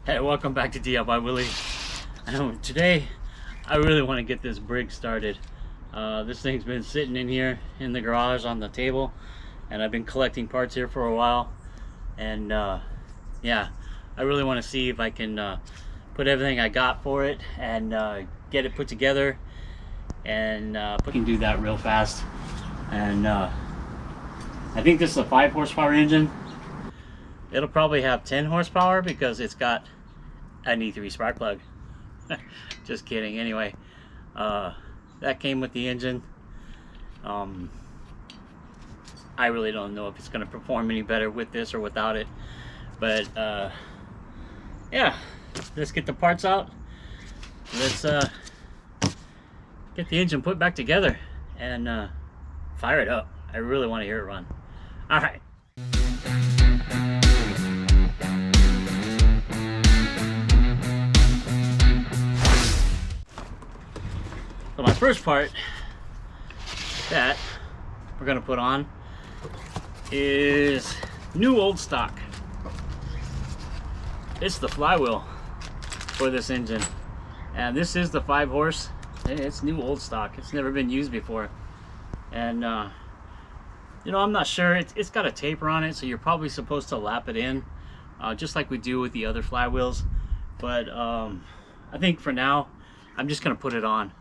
Hey, welcome back to DIY Willy. Today I really want to get this BRIGGS started. This thing's been sitting in here in the garage on the table, and I've been collecting parts here for a while. And yeah, I really want to see if I can put everything I got for it and get it put together. And we can do that real fast. And I think this is a 5 horsepower engine. It'll probably have 10 horsepower because it's got an E3 spark plug. Just kidding. Anyway, that came with the engine. I really don't know if it's going to perform any better with this or without it. But yeah, let's get the parts out. Let's get the engine put back together and fire it up. I really want to hear it run. All right. So my first part that we're gonna put on is new old stock. It's the flywheel for this engine, and this is the 5 horse. It's new old stock. It's never been used before, and you know, I'm not sure. It's got a taper on it, so you're probably supposed to lap it in, just like we do with the other flywheels. But I think for now, I'm just gonna put it on.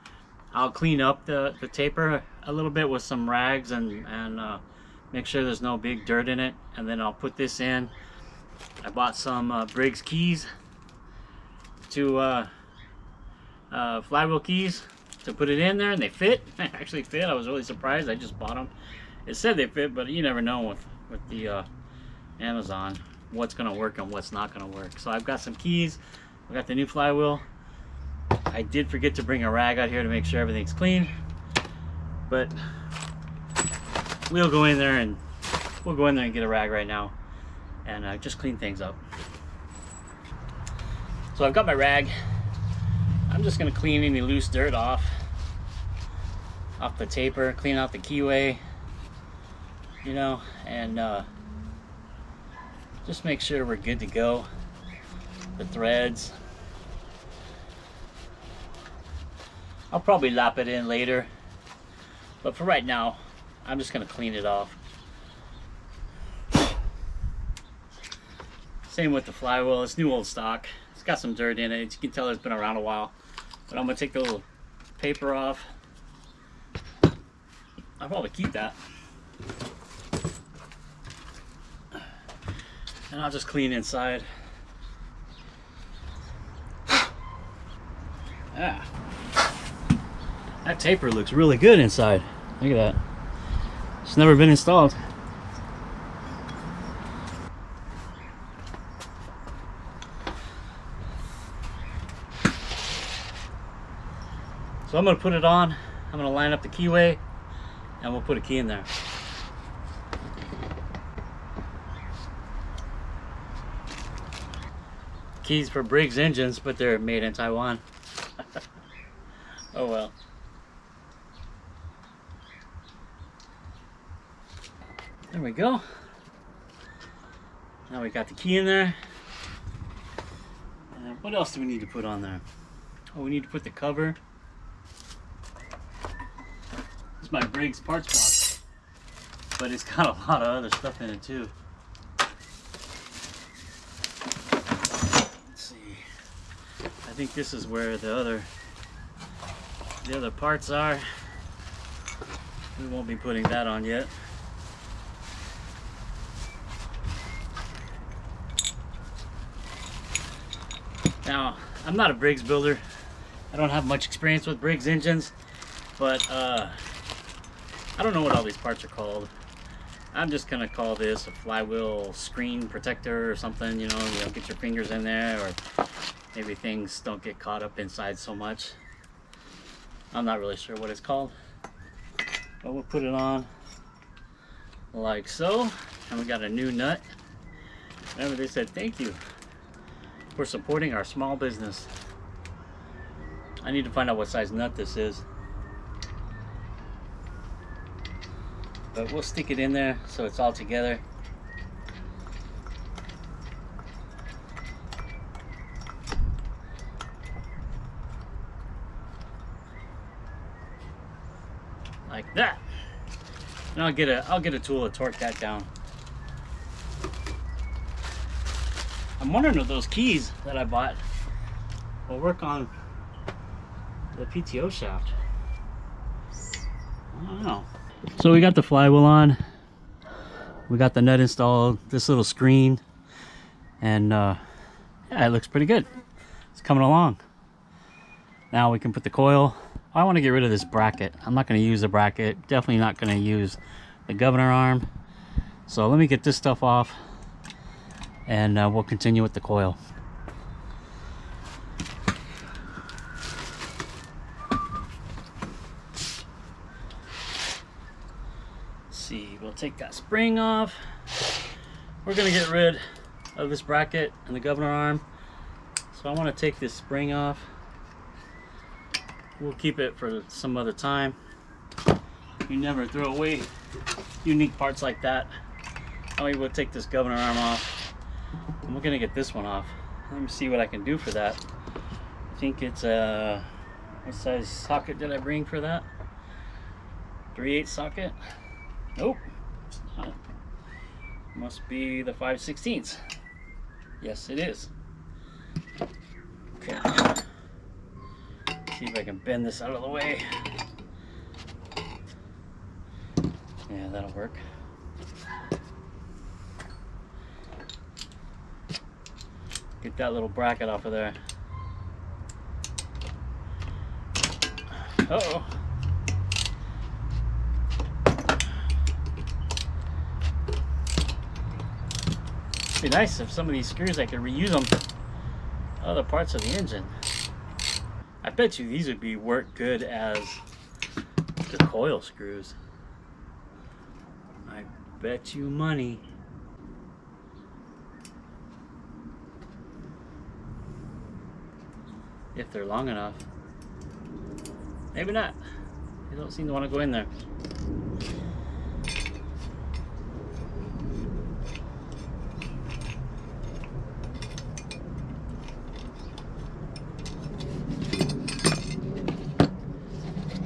I'll clean up the taper a little bit with some rags and make sure there's no big dirt in it, and then I'll put this in. I bought some BRIGGS keys to flywheel keys to put it in there, and they fit. They actually fit. I was really surprised. I just bought them. It said they fit, but you never know with the Amazon what's gonna work and what's not gonna work. So I've got some keys. I got the new flywheel. I did forget to bring a rag out here to make sure everything's clean, but we'll go in there and get a rag right now and just clean things up. So I've got my rag. I'm just gonna clean any loose dirt off the taper, clean out the keyway, you know, and just make sure we're good to go. The threads. I'll probably lap it in later, but for right now, I'm just gonna clean it off. Same with the flywheel. It's new old stock. It's got some dirt in it. You can tell it's been around a while. But I'm gonna take the little paper off. I'll probably keep that. And I'll just clean inside. Ah. That taper looks really good inside. Look at that. It's never been installed. So I'm going to put it on. I'm going to line up the keyway and we'll put a key in there. Keys for BRIGGS engines, but they're made in Taiwan. Oh well. There we go. Now we got the key in there. And what else do we need to put on there? Oh, we need to put the cover. It's my BRIGGS parts box, but it's got a lot of other stuff in it too. Let's see. I think this is where the other parts are. We won't be putting that on yet. Now, I'm not a BRIGGS builder. I don't have much experience with BRIGGS engines, but I don't know what all these parts are called. I'm just gonna call this a flywheel screen protector or something, you know, you don't get your fingers in there, or maybe things don't get caught up inside so much. I'm not really sure what it's called, but we'll put it on like so, and we got a new nut. Remember, they said thank you for supporting our small business. I need to find out what size nut this is, but we'll stick it in there so it's all together. like that. And I'll get a tool to torque that down. I'm wondering if those keys that I bought will work on the PTO shaft. I don't know. So we got the flywheel on. We got the nut installed, this little screen, and yeah, it looks pretty good. It's coming along. Now we can put the coil. I want to get rid of this bracket. I'm not going to use the bracket. Definitely not going to use the governor arm. So let me get this stuff off, and we'll continue with the coil. See, we'll take that spring off. We're gonna get rid of this bracket and the governor arm. So I want to take this spring off. We'll keep it for some other time. You never throw away unique parts like that. We'll take this governor arm off, and we're gonna get this one off. Let me see what I can do for that. I think it's a, what size socket did I bring for that? 3/8 socket. Nope, it's not. Must be the 5/16. Yes, it is. Okay. See if I can bend this out of the way. Yeah, that'll work. Get that little bracket off of there. Uh-oh. It'd be nice if some of these screws I could reuse them for other parts of the engine. I bet you these would be work good as the coil screws. I bet you money. If they're long enough. Maybe not. They don't seem to want to go in there.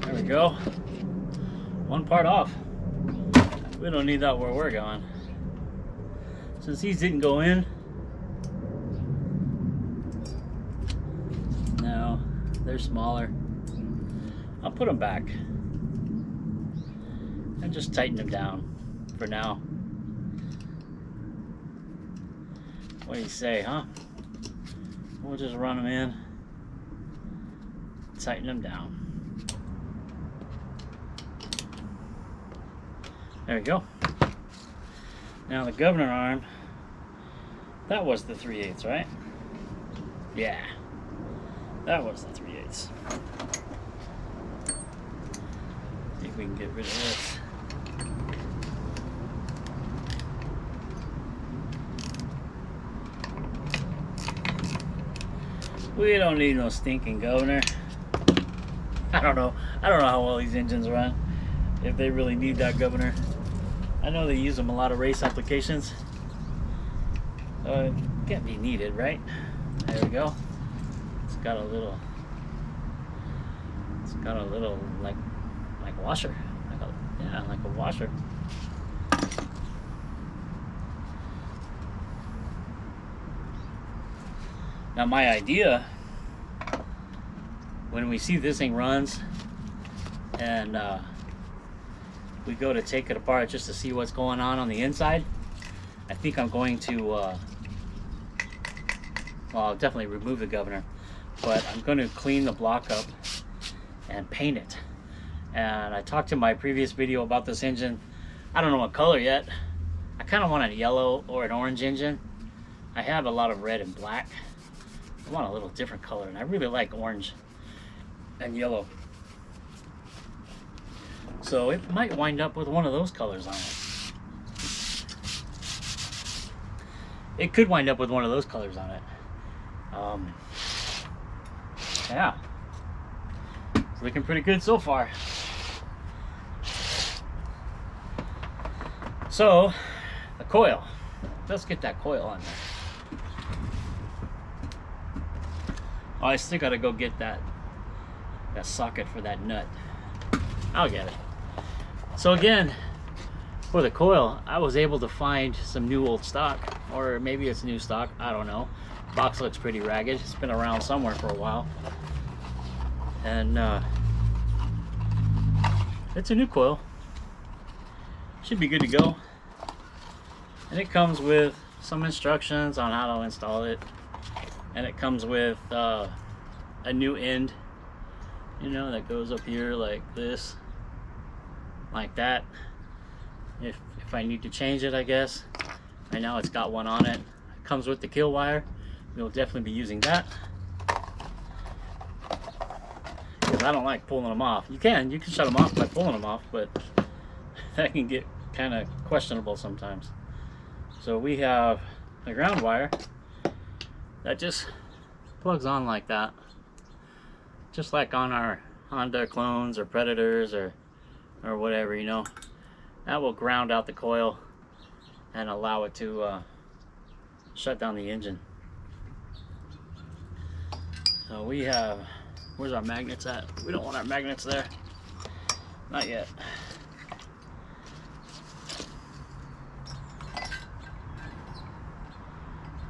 There we go. One part off. We don't need that where we're going. Since these didn't go in, no, they're smaller. I'll put them back and just tighten them down for now. What do you say, huh? We'll just run them in, tighten them down. There we go. Now the governor arm, that was the 3/8, right? Yeah, that was the 3/8. See if we can get rid of this. We don't need no stinking governor. I don't know how well these engines run, if they really need that governor. I know they use them a lot of race applications. It can't be needed, right? There we go. It's got a little like washer. Yeah, like a washer. Now my idea, when we see this thing runs and we go to take it apart just to see what's going on the inside, I think I'm going to, well, I'll definitely remove the governor, but I'm going to clean the block up and paint it. And I talked in my previous video about this engine. I don't know what color yet. I kind of want a yellow or an orange engine. I have a lot of red and black. I want a little different color, and I really like orange and yellow. So it might wind up with one of those colors on it. It could wind up with one of those colors on it. Yeah. It's looking pretty good so far. So, the coil. Let's get that coil on there. Oh, I still gotta go get that socket for that nut. I'll get it. So again, for the coil, I was able to find some new old stock, or maybe it's new stock, I don't know. Box looks pretty ragged. It's been around somewhere for a while. And it's a new coil. Should be good to go. And it comes with some instructions on how to install it. And it comes with a new end, you know, that goes up here like this, like that. If I need to change it, I guess. Right now it's got one on it. It comes with the kill wire. We'll definitely be using that, because I don't like pulling them off. You can shut them off by pulling them off, but that can get kind of questionable sometimes. So we have the ground wire that just plugs on like that, just like on our Honda clones or Predators or whatever, you know. That will ground out the coil and allow it to shut down the engine. So we have, where's our magnets at? We don't want our magnets there. Not yet.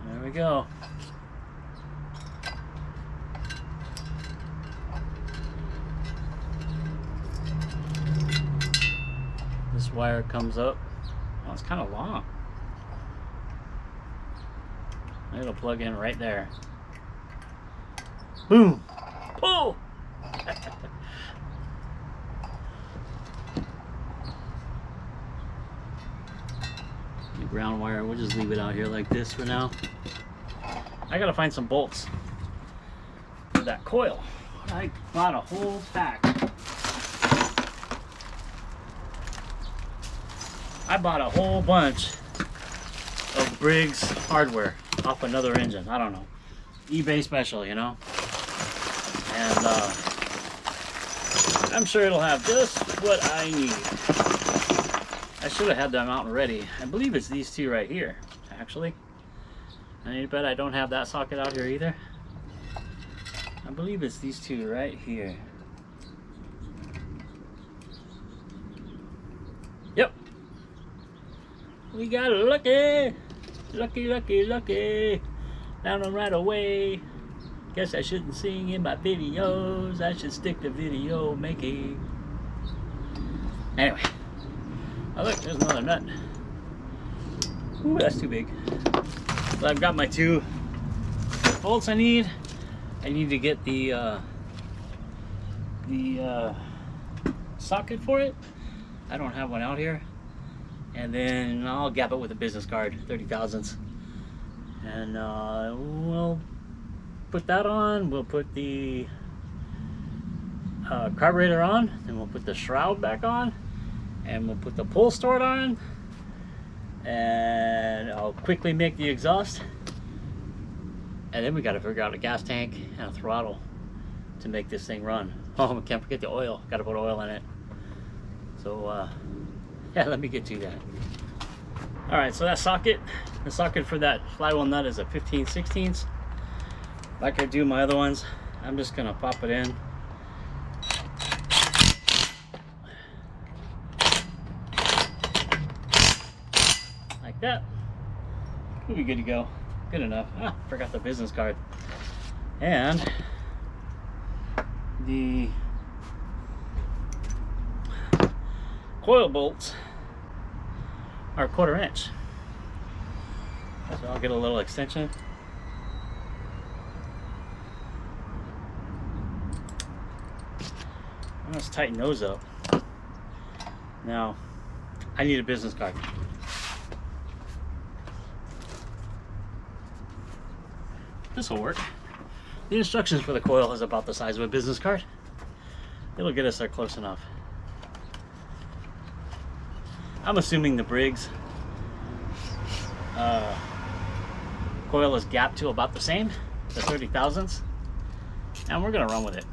There we go. This wire comes up. Oh, it's kind of long. It'll plug in right there. Boom! Pull! The ground wire, we'll just leave it out here like this for now. I gotta find some bolts for that coil. I bought a whole pack. I bought a whole bunch of Briggs hardware off another engine. I don't know. eBay special, you know? And I'm sure it'll have just what I need. I should have had them out and ready. I believe it's these two right here, actually. I bet I don't have that socket out here either. I believe it's these two right here. Yep. We got lucky. Lucky, lucky, lucky. Found them right away. Guess I shouldn't sing in my videos. I should stick to video making. Anyway. Oh look, there's another nut. Ooh, that's too big. So I've got my two bolts I need. I need to get the socket for it. I don't have one out here. And then I'll gap it with a business card, 30 thousandths. And we'll put that on. We'll put the carburetor on. And we'll put the shroud back on. And we'll put the pull sort on. And I'll quickly make the exhaust. And then we got to figure out a gas tank and a throttle to make this thing run. Oh, we can't forget the oil. Got to put oil in it. So yeah, let me get to that. All right, so that socket, the socket for that flywheel nut is a 15/16. Like I do my other ones, I'm just gonna pop it in. Like that. We'll be good to go. Good enough. Ah, forgot the business card. And the coil bolts are 1/4 inch. So I'll get a little extension. Let's tighten those up. Now, I need a business card. This will work. The instructions for the coil is about the size of a business card. It'll get us there close enough. I'm assuming the Briggs coil is gapped to about the same, the 30 thousandths, and we're gonna run with it.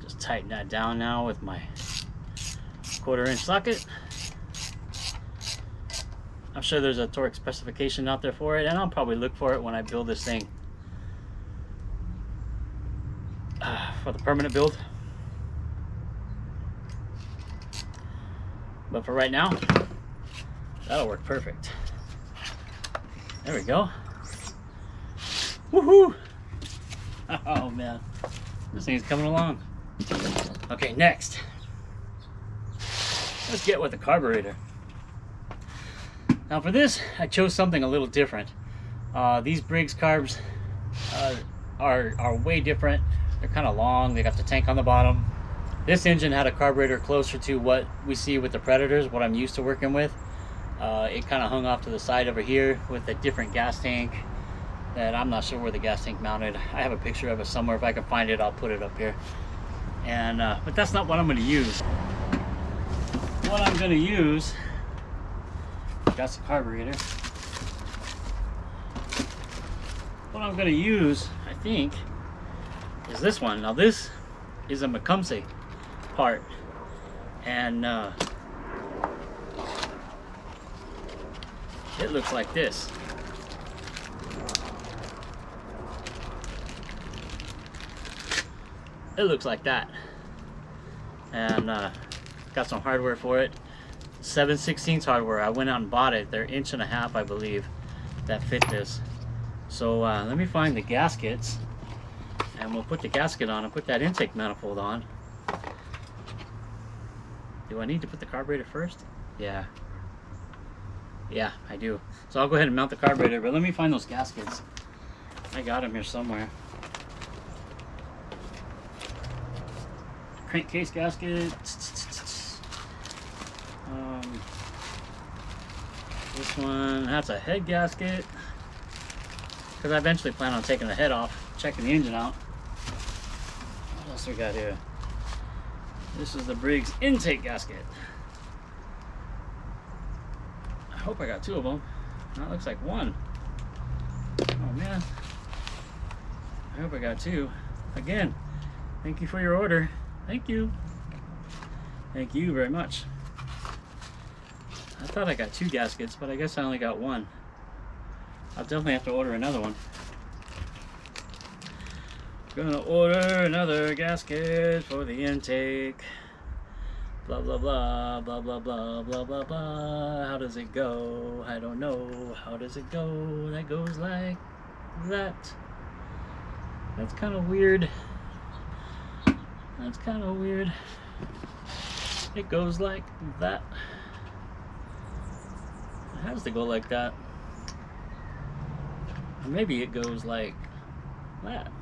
Just tighten that down now with my 1/4 inch socket. I'm sure there's a torque specification out there for it, and I'll probably look for it when I build this thing. for the permanent build. But for right now, that'll work perfect. There we go. Woohoo! Oh man, this thing's coming along. Okay, next, let's get with the carburetor. Now for this, I chose something a little different. These Briggs carbs are way different. They're kind of long. They got the tank on the bottom. This engine had a carburetor closer to what we see with the Predators, what I'm used to working with. It kind of hung off to the side over here with a different gas tank that I'm not sure where the gas tank mounted. I have a picture of it somewhere. If I can find it, I'll put it up here. And but that's not what I'm going to use. What I'm going to use, that's the carburetor. What I'm going to use, I think, is this one. Now this is a Tecumseh part, and it looks like this. It looks like that, and got some hardware for it. 7/16 hardware. I went out and bought it. They're 1.5 inches, I believe, that fit this. So let me find the gaskets, and we'll put the gasket on and put that intake manifold on. Do I need to put the carburetor first? Yeah, I do. So I'll go ahead and mount the carburetor, but let me find those gaskets. I got them here somewhere. Crankcase gasket. This one, that's a head gasket, because I eventually plan on taking the head off, checking the engine out. What else we got here? This is the Briggs intake gasket. I hope I got 2 of them. That looks like 1. Oh man. I hope I got 2. Again, thank you for your order. Thank you. Thank you very much. I thought I got 2 gaskets, but I guess I only got 1. I'll definitely have to order another one. Gonna order another gasket for the intake. Blah blah blah blah blah blah blah blah blah. How does it go? I don't know. How does it go? That goes like that. That's kind of weird. That's kind of weird. It goes like that. It has to go like that. Or maybe it goes like that.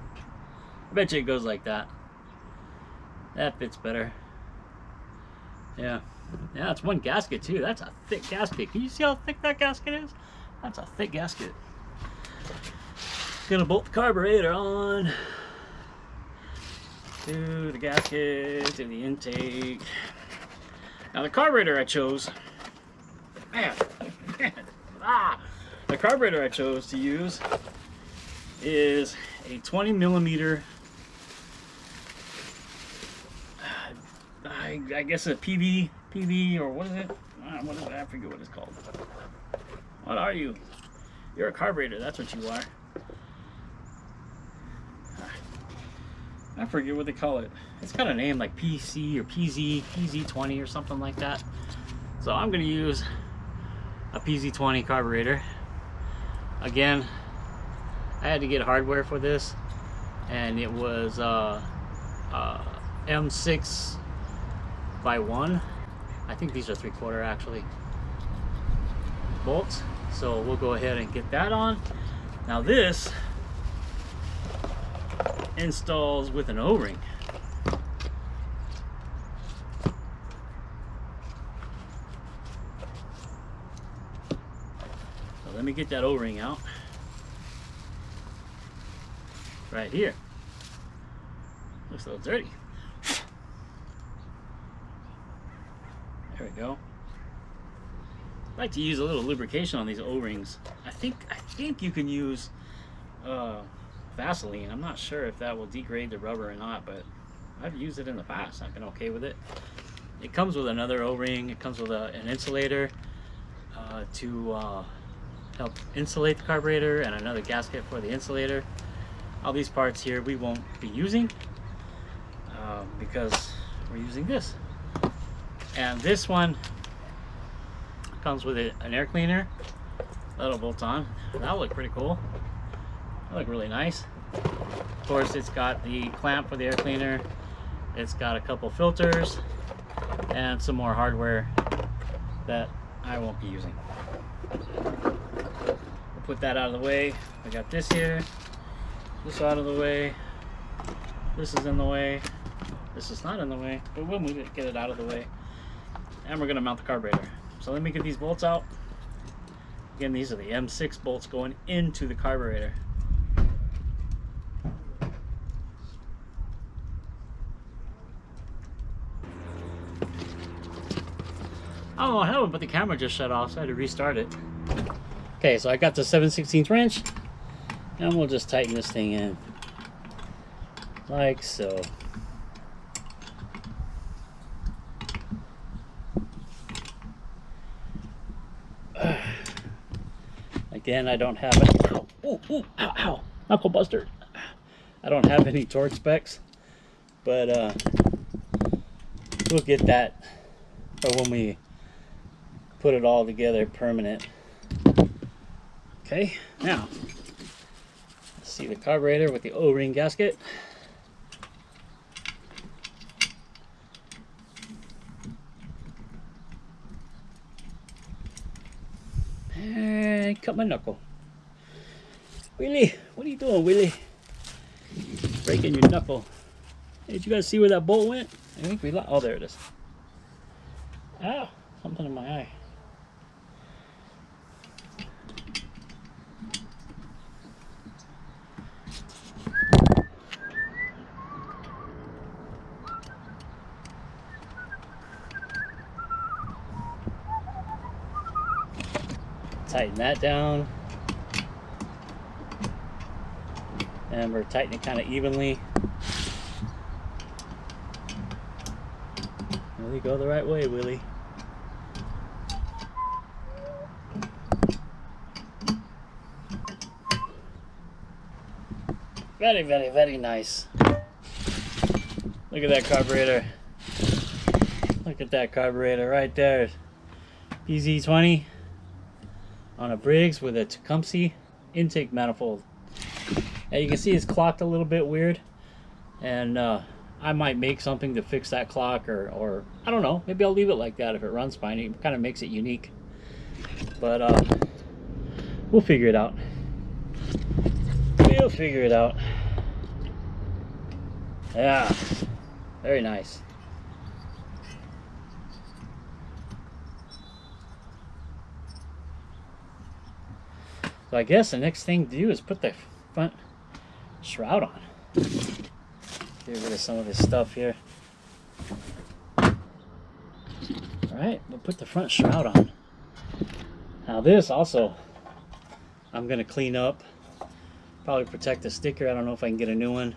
I bet you it goes like that. That fits better. Yeah. Yeah, it's 1 gasket too. That's a thick gasket. Can you see how thick that gasket is? That's a thick gasket. Gonna bolt the carburetor on to the gasket, to the intake. Now the carburetor I chose, the carburetor I chose to use is a 20 millimeter, I guess a PV, or what is it? What is it? I forget what it's called. What are you? You're a carburetor, that's what you are. I forget what they call it. It's got a name like PC or PZ, PZ20 or something like that. So I'm going to use a PZ20 carburetor. Again, I had to get hardware for this, and it was M6 by 1. I think these are 3/4 actually bolts. So we'll go ahead and get that on. Now this installs with an O-ring. So let me get that O-ring out. Right here. Looks a little dirty. There we go. I like to use a little lubrication on these O-rings. I think you can use Vaseline. I'm not sure if that will degrade the rubber or not, but I've used it in the past. I've been okay with it. It comes with another O-ring. It comes with an insulator to help insulate the carburetor, and another gasket for the insulator. All these parts here we won't be using, because we're using this. And this one comes with an air cleaner that'll bolt on. That'll look pretty cool. That'll look really nice. Of course, it's got the clamp for the air cleaner. It's got a couple filters and some more hardware that I won't be using. We'll put that out of the way. I got this here, this out of the way, this is in the way, this is not in the way, but we'll move it, get it out of the way, and we're gonna mount the carburetor. So let me get these bolts out. Again, these are the M6 bolts going into the carburetor. Oh hell, but the camera just shut off, so I had to restart it. Okay, so I got the 7/16 wrench, and we'll just tighten this thing in like so. Again, I don't have any, ow, ooh, ooh, ow, ow, knuckle buster. I don't have any torque specs, but we'll get that for when we put it all together permanent. Okay, now let's see the carburetor with the O-ring gasket. And cut my knuckle. Willy, what are you doing, Willy? Breaking your knuckle. Hey, did you guys see where that bolt went? I think we lost. Oh, there it is. Ow, something in my eye. Tighten that down, and we're tightening kind of evenly. Really go the right way, Willy. Very, very, very nice. Look at that carburetor. Look at that carburetor right there. PZ20. On a Briggs with a Tecumseh intake manifold. And you can see it's clocked a little bit weird, and I might make something to fix that clock, or I don't know, maybe I'll leave it like that if it runs fine. It kind of makes it unique, but we'll figure it out. We'll figure it out. Yeah, very nice. So I guess the next thing to do is put the front shroud on. Get rid of some of this stuff here. Alright, we'll put the front shroud on. Now this also, I'm going to clean up. Probably protect the sticker. I don't know if I can get a new one.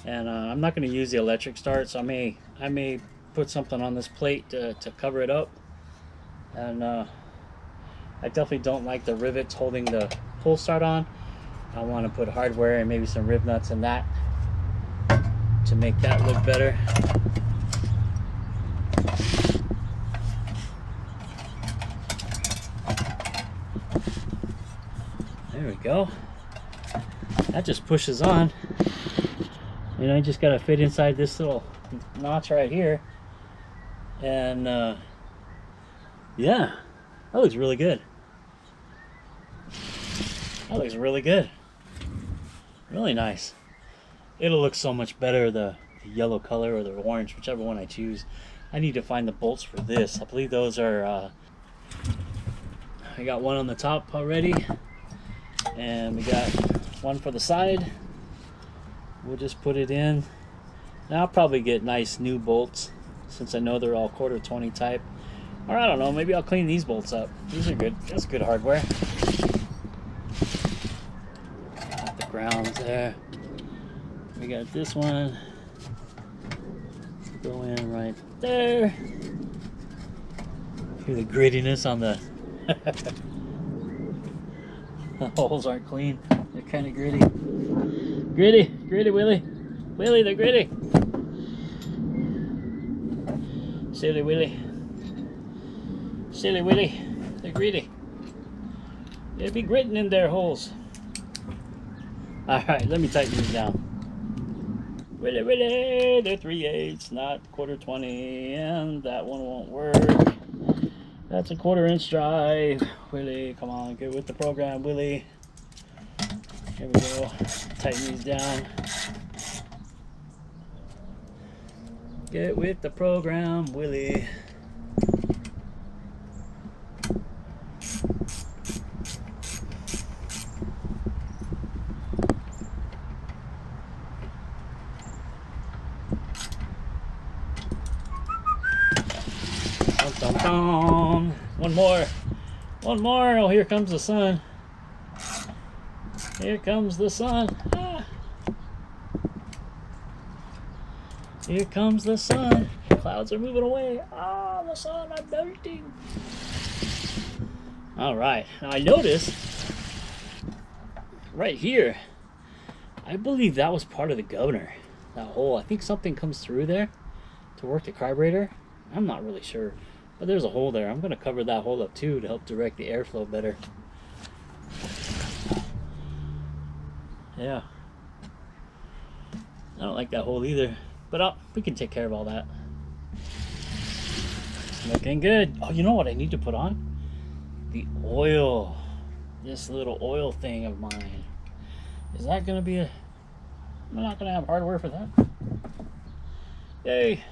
And I'm not going to use the electric start, so I may put something on this plate to cover it up. And I definitely don't like the rivets holding the pull start on. I want to put hardware and maybe some rib nuts in that to make that look better. There we go. That just pushes on. You know, you just got to fit inside this little notch right here. And yeah. That looks really good. That looks really good. Really nice. It'll look so much better, the yellow color or the orange, whichever one I choose. I need to find the bolts for this. I believe those are, I got one on the top already. And we got one for the side. We'll just put it in. Now I'll probably get nice new bolts, since I know they're all 1/4-20 type. Or I don't know, maybe I'll clean these bolts up. These are good. That's good hardware. Got the grounds there. We got this one. Go in right there. Hear the grittiness on the the holes aren't clean. They're kind of gritty. Gritty, Willy. Willy, they're gritty. Silly Willy. Silly Willy. They're greedy. They'll be gritting in their holes. Alright, let me tighten these down. Willy, Willy, they're 3/8, not 1/4 20, and that one won't work. That's a 1/4 drive. Willy, come on, get with the program, Willy. Here we go. Tighten these down. Get with the program, Willy. Dum, dum, dum. One more. One more. Oh, here comes the sun. Here comes the sun. Ah. Here comes the sun. Clouds are moving away. Ah, the sun, I'm melting. All right. Now I noticed right here, I believe that was part of the governor. That hole. I think something comes through there to work the carburetor. I'm not really sure. But there's a hole there. I'm going to cover that hole up too to help direct the airflow better. Yeah. I don't like that hole either. But we can take care of all that. Looking good. Oh, you know what I need to put on? The oil. This little oil thing of mine. Is that going to be a... I'm not going to have hardware for that. Yay.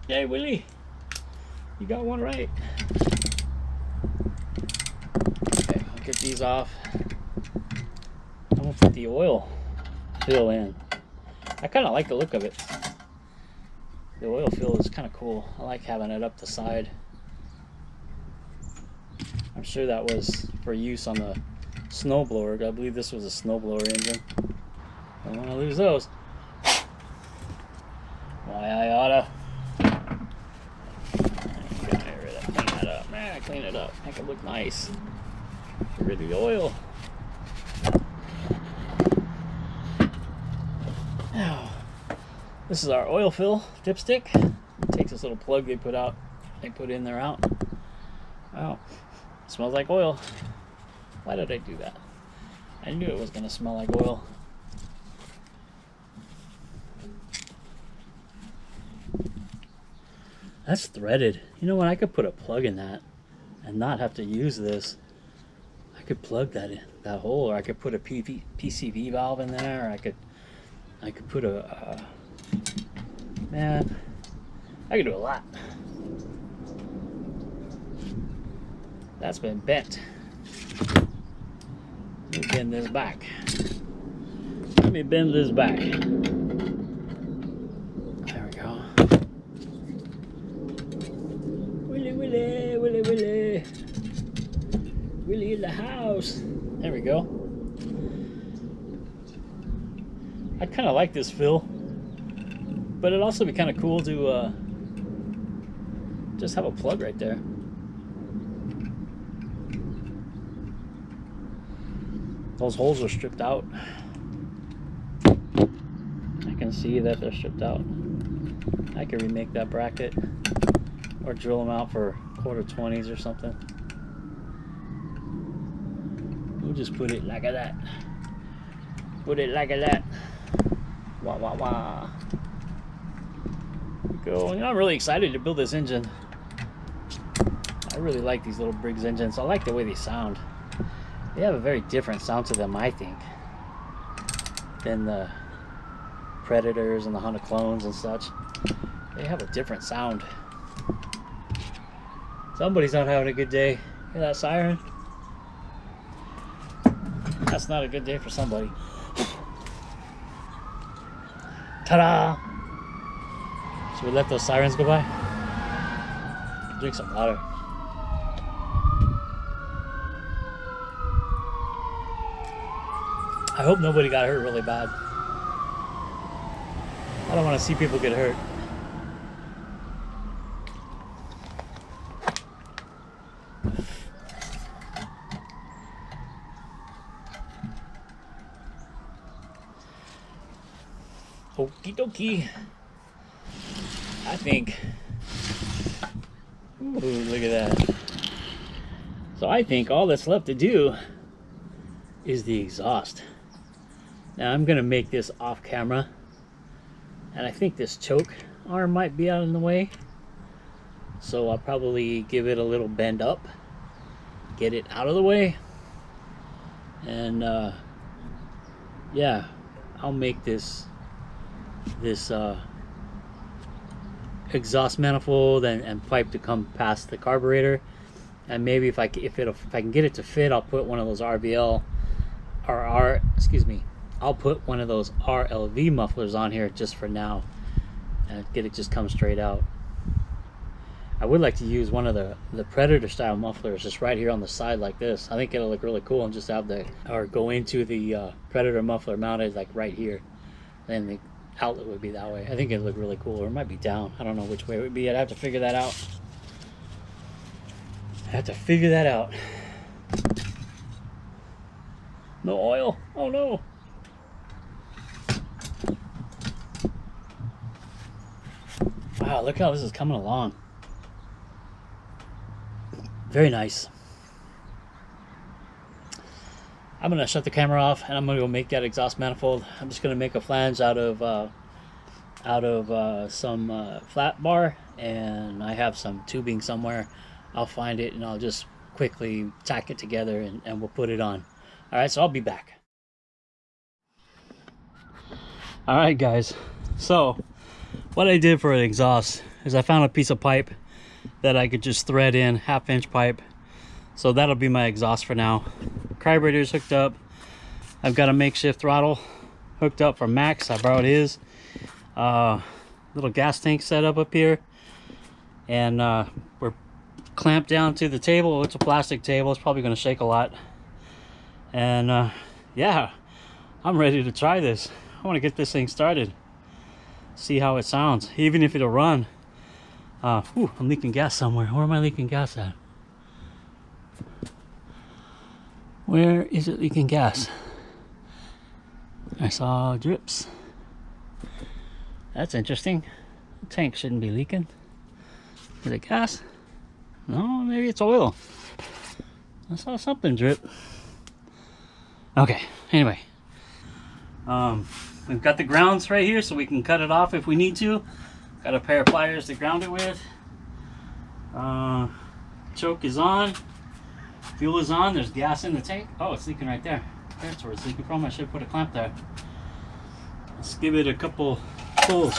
Yay, Willy. You got one right. Okay, I'll get these off. I'm gonna put the oil fill in. I kind of like the look of it. The oil fill is kind of cool. I like having it up the side. I'm sure that was for use on the snowblower. I believe this was a snowblower engine. Don't want to lose those. Why I oughta. Clean it up, make it look nice. Get rid of the oil. Now, this is our oil fill dipstick. It takes this little plug they put in there out. Wow, it smells like oil. Why did I do that? I knew it was gonna smell like oil. That's threaded. You know what? I could put a plug in that and not have to use this. I could plug that in, that hole, or I could put a PCV valve in there, or I could put a man, I could do a lot. That's been bent. Let me bend this back. Let me bend this back. There we go. Willy, Willy, Willy, Willy. Willy in the house. There we go. I kind of like this fill, but it'd also be kind of cool to just have a plug right there. Those holes are stripped out. I can see that they're stripped out. I could remake that bracket or drill them out for 1/4 20s or something. We'll just put it like that. Put it like that. Wah, wah, wah. Go. You know, I'm really excited to build this engine. I really like these little Briggs engines. I like the way they sound. They have a very different sound to them, I think, than the Predators and the Honda Clones and such. They have a different sound. Somebody's not having a good day. Hear that siren? That's not a good day for somebody. Ta-da! Should we let those sirens go by? Drink some water. I hope nobody got hurt really bad. I don't want to see people get hurt. Okie dokie. I think Ooh, look at that. So I think all that's left to do is the exhaust. Now I'm gonna make this off camera, and I think this choke arm might be out in the way, so I'll probably give it a little bend up, get it out of the way, and yeah, I'll make this exhaust manifold and pipe to come past the carburetor. And maybe if I can get it to fit, I'll put one of those I'll put one of those RLV mufflers on here just for now and get it just come straight out. I would like to use one of the Predator style mufflers just right here on the side like this. I think it'll look really cool, and just have go into the Predator muffler mounted like right here. Then the outlet would be that way. I think it'd look really cool, or it might be down. I don't know which way it would be. I'd have to figure that out. No oil. Oh no. Wow, look how this is coming along. Very nice. I'm gonna shut the camera off and I'm gonna go make that exhaust manifold. I'm just gonna make a flange out of some flat bar, and I have some tubing somewhere. I'll find it and I'll just quickly tack it together and we'll put it on. All right, so I'll be back. All right, guys. So what I did for an exhaust is I found a piece of pipe that I could just thread in, 1/2-inch pipe. So that'll be my exhaust for now. Carburetor's hooked up. I've got a makeshift throttle hooked up from Max. I borrowed his. Little gas tank set up here. And we're clamped down to the table. It's a plastic table. It's probably going to shake a lot. And yeah, I'm ready to try this. I want to get this thing started. See how it sounds, even if it'll run. Ooh, I'm leaking gas somewhere. Where am I leaking gas at? Where is it leaking gas? I saw drips. That's interesting. The tank shouldn't be leaking. Is it gas? No, maybe it's oil. I saw something drip. Okay, anyway. We've got the grounds right here so we can cut it off if we need to. Got a pair of pliers to ground it with. Choke is on. Fuel is on. There's gas in the tank. Oh, it's leaking right there. That's where it's leaking from. I should put a clamp there. Let's give it a couple pulls.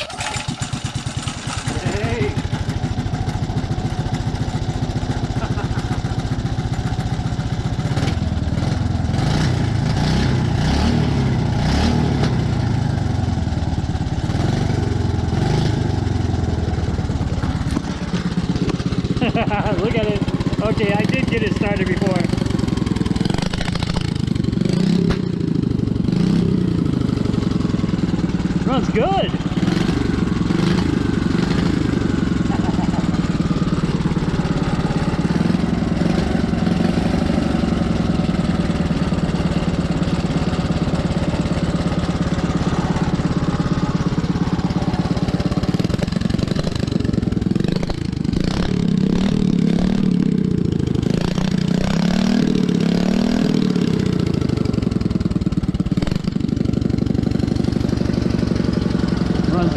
Hey! Look at it. Okay, I did get it started before. Runs good.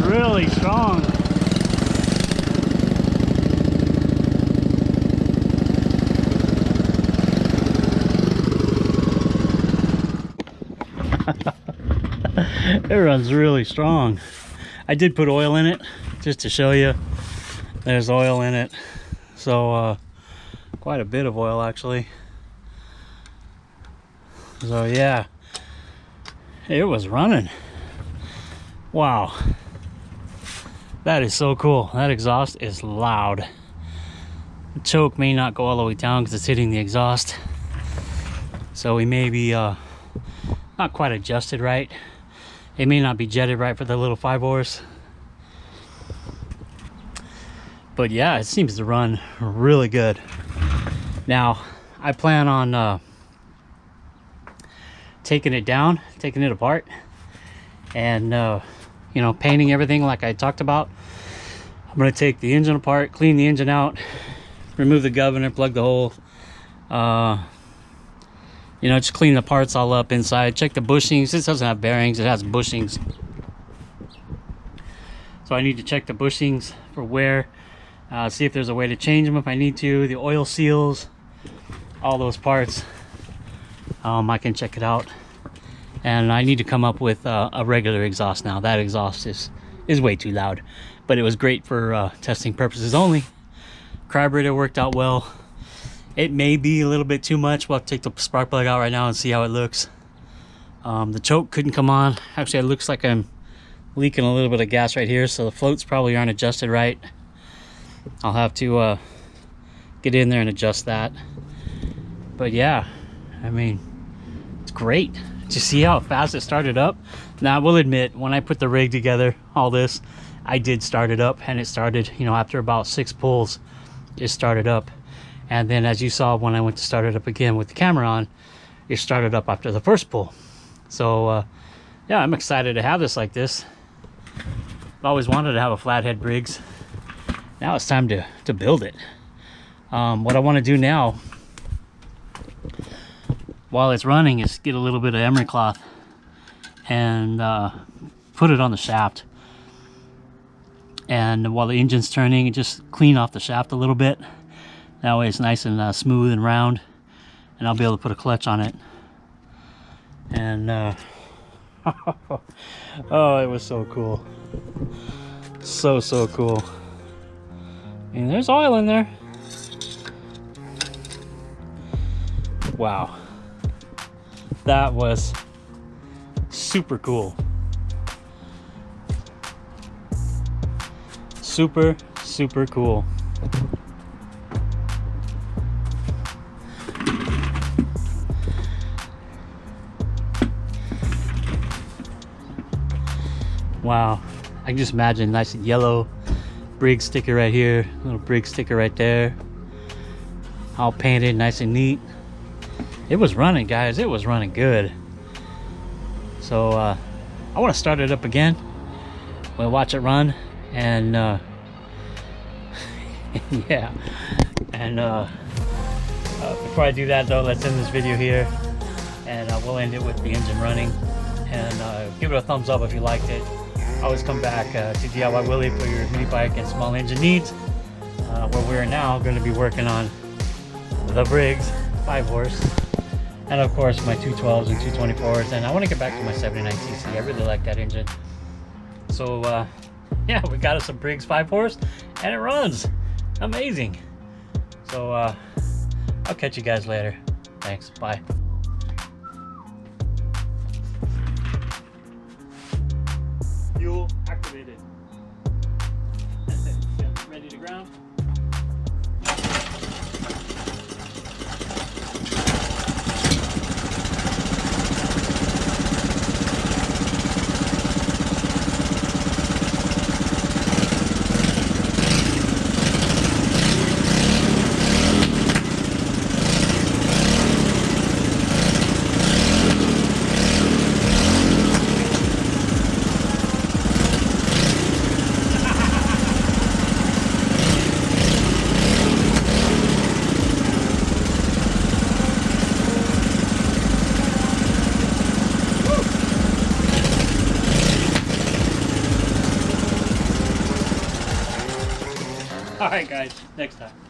Really strong. It runs really strong. I did put oil in it just to show you. There's oil in it, so quite a bit of oil actually. So yeah, it was running. Wow. That is so cool. That exhaust is loud. The choke may not go all the way down because it's hitting the exhaust. So we may be not quite adjusted right. It may not be jetted right for the little 5 horse. But yeah, it seems to run really good. Now, I plan on taking it down, taking it apart, and you know, painting everything like I talked about. I'm gonna take the engine apart, clean the engine out, remove the governor, plug the hole. You know, just clean the parts all up inside. Check the bushings. This doesn't have bearings, it has bushings. So I need to check the bushings for wear. See if there's a way to change them if I need to. The oil seals, all those parts. I can check it out. And I need to come up with a regular exhaust now. That exhaust is way too loud. But it was great for testing purposes only. Carburetor worked out well. It may be a little bit too much. We'll have to take the spark plug out right now and see how it looks. The choke couldn't come on. Actually, it looks like I'm leaking a little bit of gas right here, so the floats probably aren't adjusted right. I'll have to get in there and adjust that. But yeah, I mean, it's great. Did you see how fast it started up? Now, I will admit, when I put the rig together, all this, I did start it up, and it started, you know, after about 6 pulls, it started up. And then, as you saw when I went to start it up again with the camera on, it started up after the first pull. So yeah, I'm excited to have this like this. I've always wanted to have a flathead Briggs. Now it's time to build it. What I want to do now, while it's running, is get a little bit of emery cloth and put it on the shaft. And while the engine's turning, just clean off the shaft a little bit. That way it's nice and smooth and round, and I'll be able to put a clutch on it. And oh, it was so cool. So cool. And there's oil in there. Wow. That was super cool. Super cool. Wow, I can just imagine nice yellow Briggs sticker right here, little Briggs sticker right there, all painted nice and neat. It was running, guys, it was running good. So I want to start it up again. We'll watch it run, and yeah, and before I do that though, let's end this video here, and we'll end it with the engine running. And give it a thumbs up if you liked it. Always come back to DIYWILLY for your mini bike and small engine needs, where we're now going to be working on the Briggs 5-horse, and of course my 212s and 224s, and I want to get back to my 79cc. I really like that engine. So yeah, we got us a Briggs 5-horse, and it runs amazing. So I'll catch you guys later. Thanks, bye. Fuel activated. Ready to ground. Alright guys, next time.